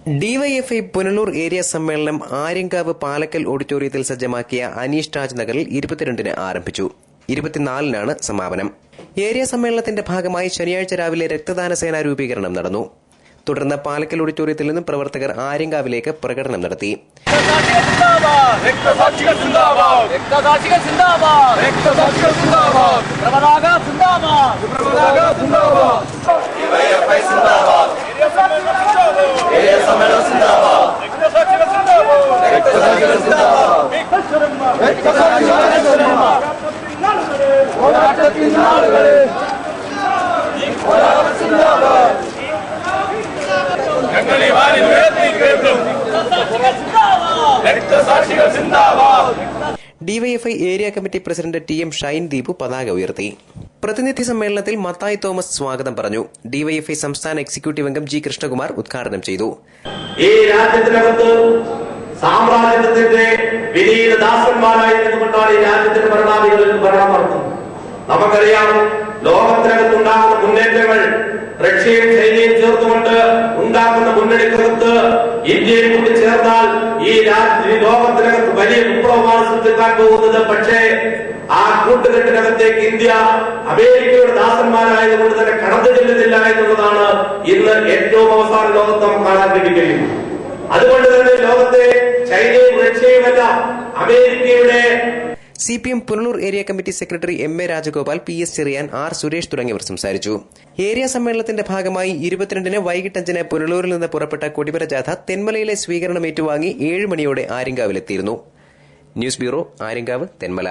DYFI Punalur area സമ്മേളനം ആര്യങ്കാവ് പാലക്കൽ ഓഡിറ്റോറിയത്തിൽ സജ്ജമാക്കിയ അനീഷ് രാജ് നഗറിൽ 22-ന് ആരംഭിച്ചു. 24-നാണ് സമാപനം. ഏരിയ സമ്മേളനത്തിന്റെ ഭാഗമായി ശനിയാഴ്ച രാവിലെ രക്തദാന സേനാ രൂപീകരണം നടന്നു. തുടർന്ന് പാലക്കൽ ഓഡിറ്റോറിയത്തിൽ നിന്നും പ്രവർത്തകർ ആര്യങ്കാവിലേക്ക് പ്രകടനം നടത്തി. DYFI area committee president TM. Shine Deepu പതാക ഉയർത്തി. പ്രതിനിധി സമ്മേളനത്തിൽ മത്തായി തോമസ് സ്വാഗതം പറഞ്ഞു. ഡിവൈഎഫ്ഐ സംസ്ഥാന എക്സിക്യൂട്ടീവ് അംഗം ജി. കൃഷ്ണകുമാർ ഉദ്ഘാടനം ചെയ്തു. ഈ രാജ്യത്തിനകത്ത് സാമ്രാജ്യത്തിന്റെ വിനീത ദാസന്മാരായി നിന്നുകൊണ്ടാണ് ഈ രാജ്യത്തിന്റെ ഭരണാധികളിൽ ഭരണം നടത്തുന്നത്. നമുക്കറിയാം, ലോകത്തിനകത്തുണ്ടാകുന്ന മുന്നേറ്റങ്ങൾ റഷ്യയും ചൈനയും ചേർത്തുകൊണ്ട് ഉണ്ടാക്കുന്ന മുന്നണിക്കകത്ത് ഇന്ത്യയും കൂടി ചേർന്നാൽ ഈ ലോകത്തിനകത്ത് വലിയ വിപ്ലവമാണ് സൃഷ്ടിക്കാൻ പോകുന്നത്. പക്ഷേ ആ കൂട്ടുകെട്ടിനകത്തേക്ക് ഇന്ത്യ അമേരിക്കയുടെ ദാസന്മാരായതുകൊണ്ട് തന്നെ കടന്നു ചെല്ലുന്നില്ല എന്നുള്ളതാണ് ഇന്ന് ഏറ്റവും അവസാന ലോകത്ത് നമുക്ക് കാണാൻ കഴിയുകയും. അതുകൊണ്ട് തന്നെ ലോകത്തെ ചൈനയും റഷ്യയുമല്ല, അമേരിക്കയുടെ CPM Punalur area committee secretary M.A. Rajagopal, P.S. Cheriyan, R. Suresh തുടങ്ങിയവർ സംസാരിച്ചു. ഏരിയ സമ്മേളനത്തിന്റെ ഭാഗമായി 22-ന് വൈകിട്ട് 5-ന് പുനലൂരിൽ നിന്ന് പുറപ്പെട്ട കൊടിമര ജാഥ തെന്മലയിലെ സ്വീകരണം ഏറ്റുവാങ്ങി 7 മണിയോടെ ആര്യങ്കാവിലെത്തിയിരുന്നു. News bureau, Aryankavu, Thenmala.